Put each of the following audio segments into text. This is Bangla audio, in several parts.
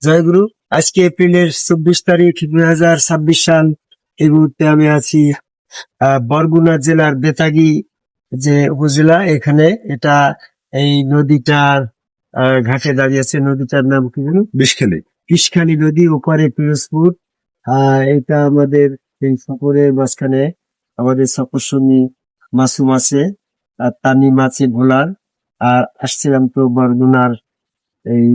জয়গুরু। আজকে এপ্রিলের 24 তারিখ 2026 সাল। এই মুহূর্তে আমি আছি বরগুনা জেলার বেতাগী যে উপজেলা, এখানে এটা এই নদীটার ঘাটে দাঁড়িয়েছে। নদীটার নাম কি জানো? বিষখালী নদী, ওপারে পিরোজপুর। এটা আমাদের এই সফরের মাঝখানে আমাদের সফরসঙ্গী মাসুম আছে, আর তামিম আছে ভোলার। আর আসছিলাম তো বরগুনার এই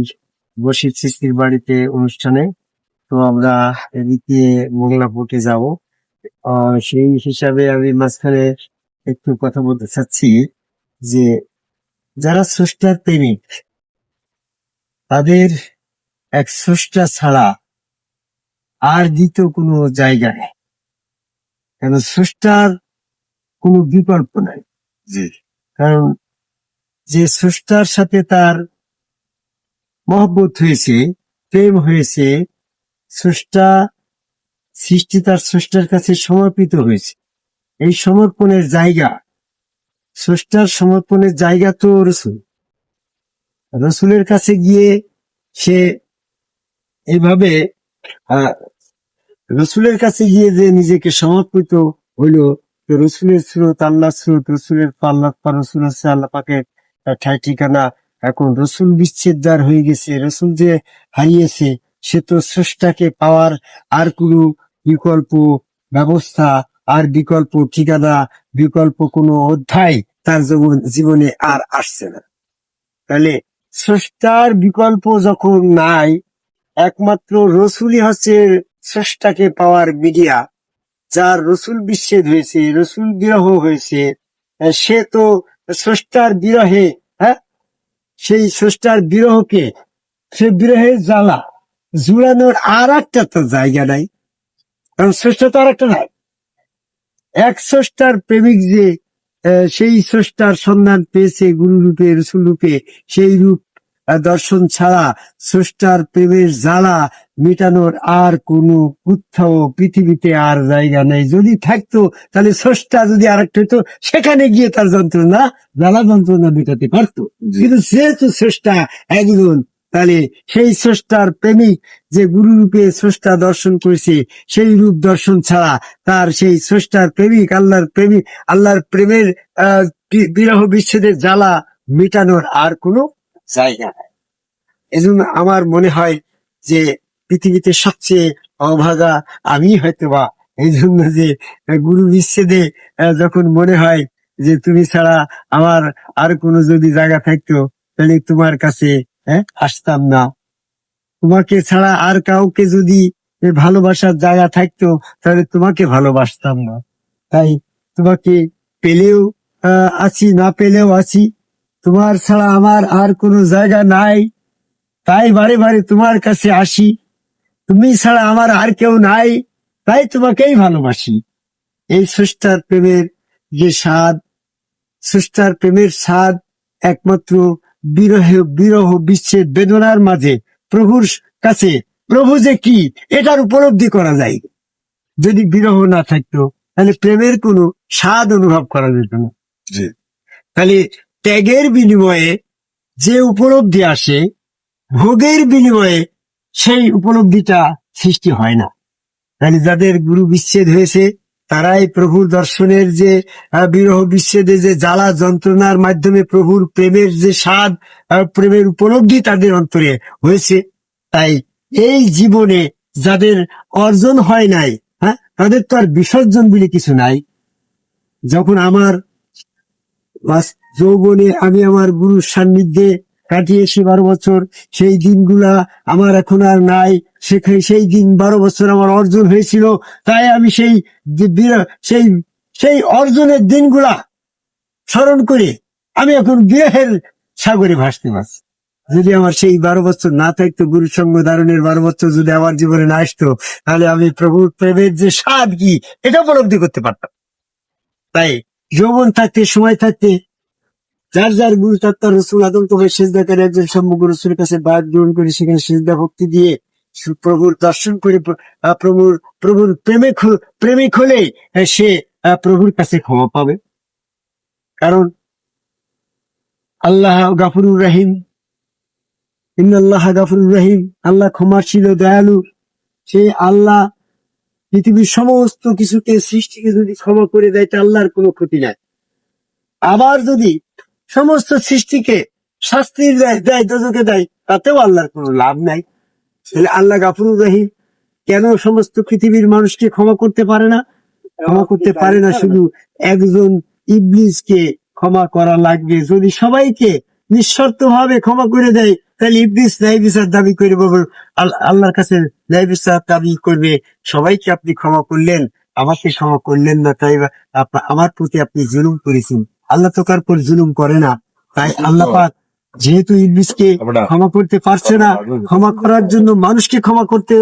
বশির সিস্তির বাড়িতে অনুষ্ঠানে। তো আমরা এদিকে মোংলা পোর্টে যাব। সেই হিসাবে আমি মাঝখানে একটু কথা বলতে চাচ্ছি যে যারা স্রষ্টার প্রেমিক, তাদের এক স্রষ্টা ছাড়া আর দ্বিতীয় কোনো জায়গা নেই। কেন স্রষ্টার কোনো বিকল্প নাই। কারণ যে স্রষ্টার সাথে তার মহব্বত হয়েছে, প্রেম হয়েছে, স্রষ্টা সৃষ্টি তার স্রষ্টার কাছে সমর্পিত হয়েছে। এই সমর্পণের জায়গা, স্রষ্টার সমর্পণের জায়গা তো রসুল। রসুলের কাছে গিয়ে সে এইভাবে রসুলের কাছে গিয়ে যে নিজেকে সমর্পিত হইল, তো রসুলের স্রোত, আল্লাহ স্রোত, রসুলের আল্লাহ রসুল হচ্ছে আল্লাহ পাকের ঠাই ঠিকানা। এখন রসুল বিচ্ছেদদার হয়ে গেছে, রসুল যে হারিয়েছে, সে তো স্রষ্টাকে পাওয়ার আর কোনো বিকল্প ব্যবস্থা, আর বিকল্প ঠিকানা, বিকল্প কোনো অধ্যায় তার জীবনে আর আসছে না। তাহলে স্রষ্টার বিকল্প যখন নাই, একমাত্র রসুলই হচ্ছে স্রষ্টাকে পাওয়ার মিডিয়া। যার রসুল বিচ্ছেদ হয়েছে, রসুল বিরহ হয়েছে, সে তো স্রষ্টার বিরহে, সেই স্রষ্টার বিরহকে, সে বিরহের জ্বালা জুড়ানোর আর একটা তো জায়গা নাই। কারণ স্রষ্টা তো আর একটা নাই। এক স্রষ্টার প্রেমিক যে সেই স্রষ্টার সন্ধান পেয়েছে গুরু রূপে, রসুল রূপে, সেই রূপ দর্শন ছাড়া স্রষ্টার প্রেমের জ্বালা মেটানোর আর কোনো কোথাও পৃথিবীতে আর জায়গা নেই। যদি থাকতো তাহলে স্রষ্টা যদি আর একটা হইতো, সেখানে গিয়ে তার যন্ত্রণা, জ্বালা যন্ত্রণা মেটাতে পারতো। কিন্তু যেহেতু স্রষ্টা একজন, তাহলে সেই স্রষ্টার প্রেমিক যে গুরু রূপে স্রষ্টা দর্শন করেছে, সেই রূপ দর্শন ছাড়া তার সেই স্রষ্টার প্রেমিক, আল্লাহর প্রেমের বিরহ বিচ্ছেদের জ্বালা মেটানোর আর কোনো জায়গা নাই। এজন্য আমার মনে হয় যে পৃথিবীতে সবচেয়ে অভাগা আমি হয়তোবা। এই জন্য যে গুরু বিচ্ছেদে যখন মনে হয় যে তুমি ছাড়া আমার আর কোনো যদি জায়গা থাকতো, তাহলে তোমার কাছে আসতাম না। তোমাকে ছাড়া আর কাউকে যদি ভালোবাসার জায়গা থাকতো, তাহলে তোমাকে ভালোবাসতাম না। তাই তোমাকে পেলেও আছি, না পেলেও আছি। তোমার ছাড়া আমার আর কোনো জায়গা নাই, তাই বারে বারে তোমার কাছে আসি। তুমি ছাড়া আমার আর কেউ নাই, তাই তোমাকেই ভালোবাসি। এই স্রষ্টার প্রেমের যে স্বাদ, স্রষ্টার প্রেমের স্বাদ একমাত্র বিরহ বিচ্ছেদ বেদনার মাঝে প্রভুর কাছে, প্রভু যে কি এটার উপলব্ধি করা যায়। যদি বিরহ না থাকতো, তাহলে প্রেমের কোনো স্বাদ অনুভব করা যেত না। তাহলে ত্যাগের বিনিময়ে যে উপলব্ধি আসে, ভোগের বিনিময়ে সেই উপলব্ধিটা সৃষ্টি হয় না। তাহলে যাদের গুরু বিচ্ছেদ হয়েছে, তারাই প্রভুর দর্শনের যে বিরহ বিচ্ছেদে যে জ্বালা যন্ত্রণার মাধ্যমে প্রভুর প্রেমের যে স্বাদ, প্রেমের উপলব্ধি তাদের অন্তরে হয়েছে। তাই এই জীবনে যাদের অর্জন হয় নাই, তাদের তো আর বিসর্জন বলে কিছু নাই। যখন আমার যৌবনে আমি আমার গুরুর সান্নিধ্যে কাটিয়েছি 12 বছর, সেই দিনগুলা আমার এখন আর নাই। সেই দিন 12 বছর আমার অর্জন হয়েছিল, তাই আমি সেই অর্জনের দিনগুলা স্মরণ করে আমি এখন বিরহের সাগরে ভাসতে পারছি। যদি আমার সেই 12 বছর না থাকতো, গুরুর সঙ্গ ধারণের 12 বছর যদি আমার জীবনে না আসতো, তাহলে আমি প্রভুর প্রেমের যে স্বাদ কি এটা উপলব্ধি করতে পারতাম। তাই যৌবন থাকতে, সময় থাকতে যার যার গুরু তার রসুল আদম তোকে সেজদা করে একজন সম্মুখ রসুলের কাছে বাদ গ্রহণ করে সেখানে সেজদা ভক্তি দিয়ে প্রভুর দর্শন করে প্রভুর প্রেমিক হলে সে প্রভুর কাছে ক্ষমা পাবে। কারণ আল্লাহ গাফুরুর রহিম, ইন্নাল্লাহ গাফুরুর রহিম, আল্লাহ ক্ষমাশীল ও দয়ালু। সেই আল্লাহ পৃথিবীর সমস্ত কিছুকে সৃষ্টিকে যদি ক্ষমা করে দেয় তা আল্লাহর কোনো ক্ষতি নাই। আবার যদি সমস্ত সৃষ্টিকে শাস্তি দেয় দোজখে দেয় তাতেও আল্লাহর কোনো লাভ নাই। তাহলে আল্লাহ গাফুরুর রহিম কেন সমস্ত পৃথিবীর মানুষকে ক্ষমা করতে পারে না? ক্ষমা করতে পারে না, শুধু একজন ইবলিসকে ক্ষমা করা লাগবে। যদি সবাইকে নিঃশর্ত ভাবে ক্ষমা করে দেয় তাহলে ইবলিস ন্যায় বিচার দাবি করে আল্লাহর কাছে ন্যায় বিচার দাবি করবে, সবাইকে আপনি ক্ষমা করলেন, আমাকে ক্ষমা করলেন না, তাই আমার প্রতি আপনি জুলুম করেছেন। আল্লাহ তো কার পর জুলুম করে না। তাই আল্লাহ পাক যেহেতু ইবলিসকে ক্ষমা করতে পারছে না, ক্ষমা করার জন্য মানুষকে ক্ষমা করতে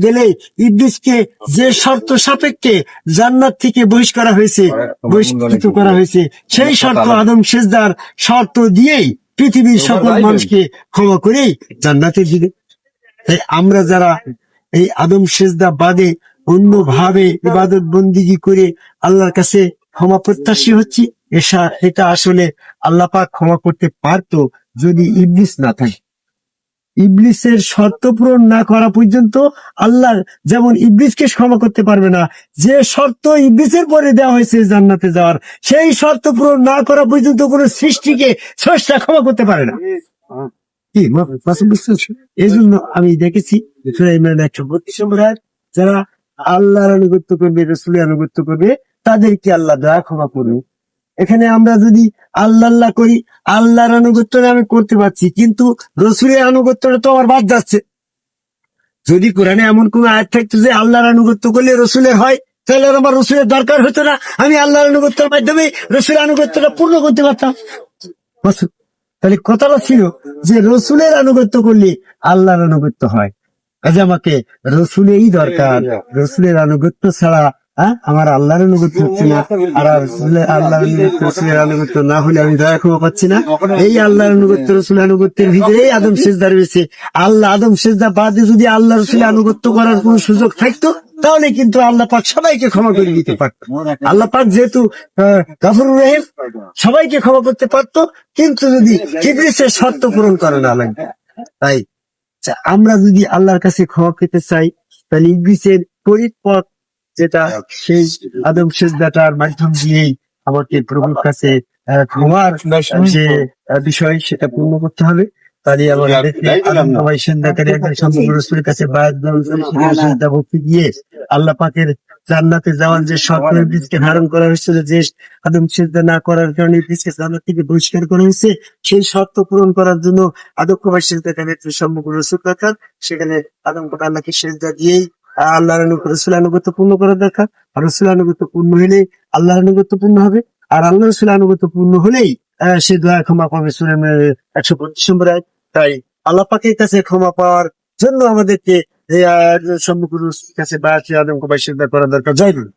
গেলে ইবলিসকে যে শর্ত সাপেক্ষে জান্নাত থেকে বহিষ্কৃত করা হয়েছে সেই শর্ত আদম সেজদার শর্ত দিয়েই পৃথিবীর সকল মানুষকে ক্ষমা করেই জান্নাতে দিবে। তাই আমরা যারা এই আদম সেজদা বাদে অন্য ভাবে ইবাদত বন্দিগি করে আল্লাহর কাছে ক্ষমা প্রত্যাশী হচ্ছি, এটা আসলে আল্লাহ পাক ক্ষমা করতে পারতো যদি ইবলিস না থাকে। ইবলিসের শর্ত পূরণ না করা পর্যন্ত আল্লাহ যেমন ইবলিসকে ক্ষমা করতে পারবে না, যে শর্ত ইবলিসের পরে দেওয়া হয়েছে জান্নাতে যাওয়ার, সেই শর্ত পূরণ না করা পর্যন্ত কোন সৃষ্টিকে স্রষ্টা ক্ষমা করতে পারে না। কি এই জন্য আমি দেখেছি সূরা ইমরান 132 নম্বর আয়াত, যারা আল্লাহর আনুগত্য করবে, রাসূলের আনুগত্য করবে, তাদেরকে আল্লাহ দয়া ক্ষমা করবে। এখানে আমরা যদি আল্লাহ করি, আল্লাহর আনুগত্যটা আমি করতে পারছি, কিন্তু রসুলের আনুগত্যটা তো আমার বাদ যাচ্ছে। যদি কোরআনে এমন কোন আয়াত থাকতো যে আল্লাহর আনুগত্য করলে রসুলের হয়, তাহলে আর আমার রসুলের দরকার হতো না, আমি আল্লাহর আনুগত্যের মাধ্যমে রসুলের আনুগত্যটা পূর্ণ করতে পারতাম। তাহলে কথাটা ছিল যে রসুলের আনুগত্য করলে আল্লাহর আনুগত্য হয়, কাজে আমাকে রসুলেরই দরকার। রসুলের আনুগত্য ছাড়া আমার আল্লাহর আনুগত্য হচ্ছে না, আর রসুলের আনুগত্য না হলে আমি দয়া ক্ষমা পাচ্ছি না। এই আল্লাহর আনুগত্য রসুলের আনুগত্যের ভিতরেই আদম সেজদা রয়েছে। আদম সেজদা বাদে যদি আল্লাহ রসুলের আনুগত্য করার কোন সুযোগ থাকতো তাহলে কিন্তু আল্লাহ পাক সবাইকে ক্ষমা করে দিতে পারত। আল্লাহ পাক যেহেতু গাফুরুর রহিম, সবাইকে ক্ষমা করতে পারতো, কিন্তু যদি ইবলিসের শর্ত পূরণ করা না লাগবে। তাই আমরা যদি আল্লাহর কাছে ক্ষমা পেতে চাই তাহলে ইবলিসের পরিপথ যেটা সেই আদম সেজদাটার মাধ্যম দিয়েই আমাকে প্রভুর কাছে ক্ষমার যে বিষয় সেটা পূর্ণ করতে হবে। তাহলে আমার সেজদাকারী একজন সম্পূর্ণ রসুলের কাছে ভক্তি দিয়ে আল্লাহ পাকের জান্নাতে যাওয়ার যে শর্ত ইবলিসকে ধারণ করা হয়েছিল, যে আদম সেজদা না করার কারণে ইবলিসকে জান্নাত থেকে বহিষ্কার করা হয়েছে, সেই শর্ত পূরণ করার জন্য আদম কুমার সেজদাকারী সম্পূর্ণ রসুল দরকার। সেখানে আদম কুমার আল্লাহকে সেজদা দিয়েই আল্লাহর রসুল আনুগত্য পূর্ণ করার দরকার। আর রসুল আনুগত্য পূর্ণ হলেই আল্লাহর আনুগত্য পূর্ণ হবে, আর আল্লাহ রসুল আনুগত্য পূর্ণ হলেই সে দয়া ক্ষমা পাবে। সূরা 125 নম্বর আয়াত। তাই আল্লাহ পাকের কাছে ক্ষমা পাওয়ার জন্য আমাদেরকে সম্মুখ কাছে বা আদম কুমার সেজদা করা দরকার। জয় গুরু।